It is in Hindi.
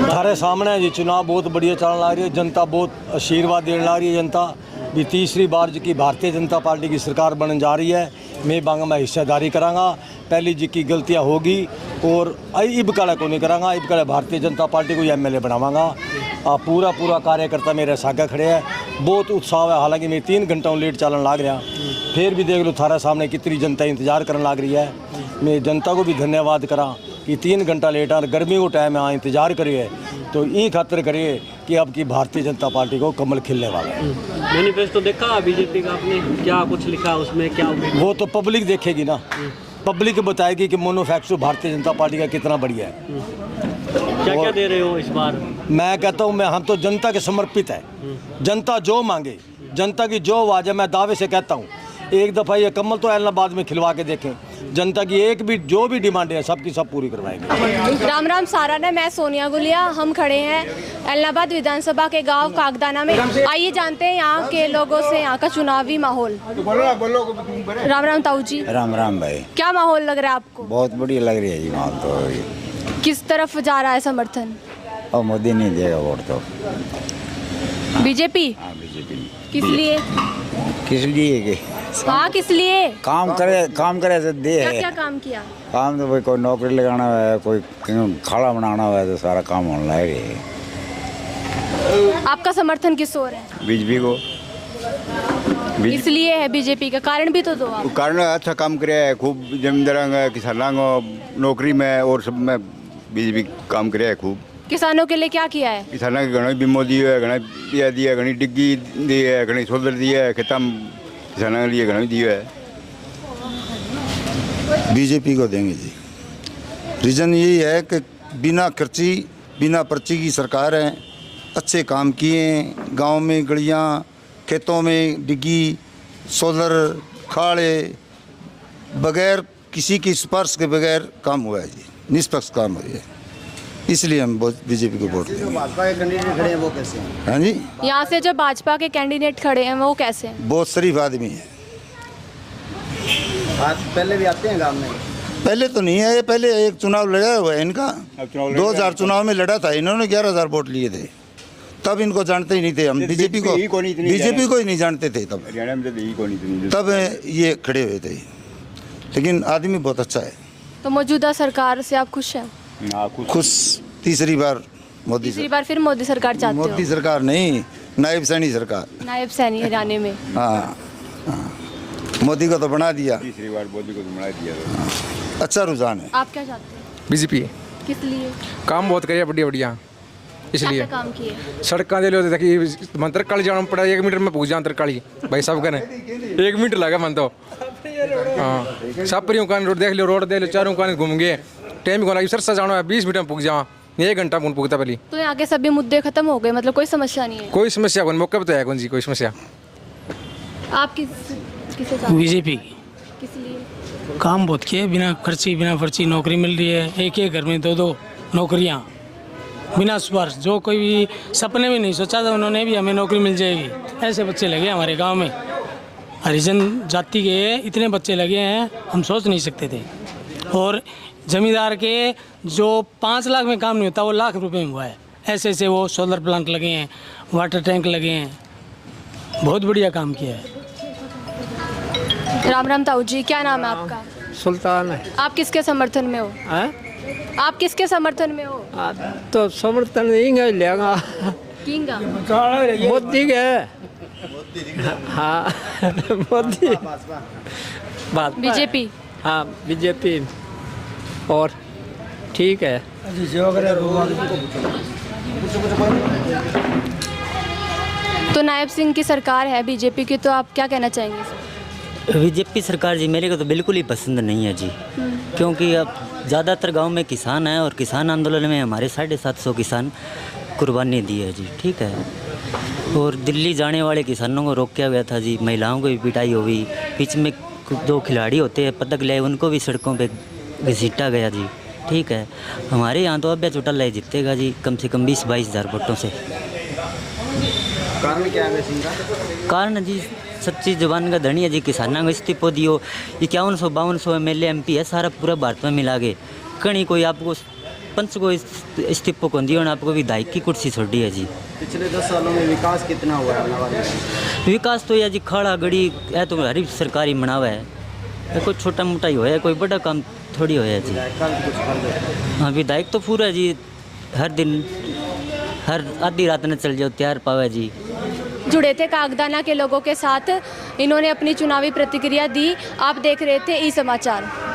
थारे सामने है जी, चुनाव बहुत बढ़िया चलने लग रही है। जनता बहुत आशीर्वाद देने लग रही है। जनता भी तीसरी बार जी की भारतीय जनता पार्टी की सरकार बनने जा रही है। मैं बांगा में हिस्सेदारी करांगा। पहली जी की गलतियां होगी और इब कला को नहीं करांगा। इब कला भारतीय जनता पार्टी को एमएलए बनावांगा। पूरा कार्यकर्ता मेरे सागे खड़े हैं। बहुत उत्साह है। हालांकि मैं 3 घंटा लेट चलन लग रहा, फिर भी देख लो थारा सामने कितनी जनता इंतजार करने लग रही है। मैं जनता को भी धन्यवाद करा कि 3 घंटा लेट आ, गर्मी को टाइम है, इंतजार करिए तो ये खातिर करिए कि अब की भारतीय जनता पार्टी को कमल खिलने वाला है। मैनिफेस्टो देखा बीजेपी का आपने, क्या कुछ लिखा उसमें, क्या वो तो पब्लिक देखेगी ना। पब्लिक बताएगी कि मैन्युफैक्चर भारतीय जनता पार्टी का कितना बढ़िया है। क्या दे रहे हो इस बार? मैं कहता हूँ हम तो जनता के समर्पित है। जनता जो मांगे, जनता की जो आवाज़ है, मैं दावे से कहता हूँ एक दफ़ा ये कमल तो इलाहाबाद में खिलवा के देखें। जनता की एक भी जो भी डिमांड है सबकी सब पूरी करवाएंगे। राम राम साराना, मैं सोनिया गुलिया। हम खड़े हैं इलाहाबाद विधानसभा के गांव कागदाना में। आइए जानते हैं यहाँ के लोगों से यहाँ का चुनावी माहौल। राम राम ताऊ जी। राम राम भाई। क्या माहौल लग रहा है आपको? बहुत बढ़िया लग रही है जी माहौल तो। किस तरफ जा रहा है समर्थन? और मोदी नहीं देगा वोट तो बीजेपी। हाँ बीजेपी। किस लिए? किस लिए कि हाँ किस लिए? काम करे तो दे क्या है। क्या काम किया? काम तो भाई कोई नौकरी लगाना है, कोई खाना बनाना है तो सारा काम होने लगे है। आपका समर्थन किस ओर है? बीजेपी को। इसलिए है बीजेपी का कारण भी तो दो आप। कारण अच्छा काम करे है खूब। जमींदार किसानों को नौकरी में और सब में बीजेपी काम करे है खूब। किसानों के लिए क्या किया है? किसानों के घना बीमो दिए है, घना पिया दिया है, घनी डिग्गी दी है, घनी सोलर दिया है, खेतों में किसानों के लिए घना दिया है। बीजेपी को देंगे जी। रीज़न यही है कि बिना खर्ची बिना पर्ची की सरकार है। अच्छे काम किए हैं। गांव में गलियां, खेतों में डिग्गी, सोलर, खाड़े, बगैर किसी की सिफारिश के बगैर काम हुआ है जी। निष्पक्ष काम हुआ है, इसलिए हम बीजेपी को वोट देंगे। भाजपा के कैंडिडेट खड़े हैं वो कैसे हैं? हाँ जी, यहाँ से जो भाजपा के कैंडिडेट खड़े हैं वो कैसे हैं? बहुत शरीफ आदमी है। आज पहले भी आते हैं गांव में? पहले तो नहीं है, पहले एक चुनाव लड़ा हुआ है इनका। 2000 चुनाव में लड़ा था इन्होंने, 11,000 वोट लिए थे। तब इनको जानते ही नहीं थे हम। बीजेपी को ही नहीं जानते थे तब। तब ये खड़े हुए थे, लेकिन आदमी बहुत अच्छा है। तो मौजूदा सरकार से आप खुश हैं? खुश। तीसरी बार मोदी तीसरी बार फिर मोदी सरकार चाहते हो? मोदी सरकार नहीं, नायब सैनी सरकार। नायब सैनी हरियाणा में। हाँ, मोदी को तो बना दिया। तीसरी बार मोदी को तो बना दिया। अच्छा रुझान है। आप क्या चाहते हैं? बीजेपी। किस लिए? काम बहुत करिए बढ़िया इसलिए। क्या काम किए? सड़क दे लो कि मन तरकाली जाना पड़ा, 1 मीटर में पूछ जाऊँ तरकाली भाई सब करें 1 मिनट लगा मन तो। हाँ सब परियों का रोड देख लो चारों का घूम गए। टाइम को लगी सरसा जाना है 20 मिनट में पूछ जाओ, 1 घंटा में पूछता पहले। तो यहाँ के सभी मुद्दे खत्म हो गए, मतलब कोई समस्या नहीं है? कोई समस्या कौन मौके पे तो है कौन सी कोई समस्या। आप किसे चाहते? बीजेपी। किस लिए? काम बहुत किए, बिना खर्ची बिना पर्ची नौकरी मिल रही है। एक घर में 2 नौकरियां बिना सिफारिश। जो कोई भी सपने में नहीं सोचा था उन्होंने भी हमें नौकरी मिल जाएगी, ऐसे बच्चे लगे हमारे गांव में। हरिजन जाति के इतने बच्चे लगे हैं हम सोच नहीं सकते थे। और जमींदार के जो 5 लाख में काम नहीं होता वो लाख रुपए में हुआ है। ऐसे वो सोलर प्लांट लगे हैं, वाटर टैंक लगे हैं, बहुत बढ़िया काम किया है। राम राम ताऊ जी, क्या नाम है आपका? सुल्तान है। आप किसके समर्थन में हो? आप किसके समर्थन में हो? तो समर्थन नहीं लेगा किंगा मोदी के। हाँ मोदी। बीजेपी। हाँ बीजेपी। और ठीक है। तो नायब सिंह की सरकार है बीजेपी की, तो आप क्या कहना चाहेंगे? बीजेपी सरकार जी मेरे को तो बिल्कुल ही पसंद नहीं है जी। क्योंकि अब ज़्यादातर गांव में किसान हैं और किसान आंदोलन में हमारे 750 किसान कुर्बानी दी है जी। ठीक है। और दिल्ली जाने वाले किसानों को रोका गया था जी। महिलाओं को भी पिटाई हुई। बीच में 2 खिलाड़ी होते हैं पदक ले, उनको भी सड़कों पे घसीटा गया जी। ठीक है। हमारे यहाँ तो अभ्या चौटाला जीतेगा जी, कम से कम 20-22 हज़ार वोटों से। कारण क्या है वैसे? कारण जी सच्ची जबान का धनी है जी। किसानों को इस्तीफो दियो। 5100-5200 MLA MP है सारा पूरा भारत में मिला के। कहीं कोई आपको सरपंच को इस्तीफो को दिया, आपको विधायक की कुर्सी छोड़ी है जी। पिछले 10 सालों में विकास कितना हुआ है अल्लाहबाद में? विकास तो यह जी खाड़ा गड़ी है तो हरी सरकारी मनावा है, ये कोई छोटा मोटा ही होया, कोई बड़ा काम थोड़ी होया जी। हाँ विधायक तो पूरा जी हर दिन हर आधी रात में चल जाओ तैयार पावे जी। जुड़े थे कागदाना के लोगों के साथ, इन्होंने अपनी चुनावी प्रतिक्रिया दी। आप देख रहे थे ई समाचार।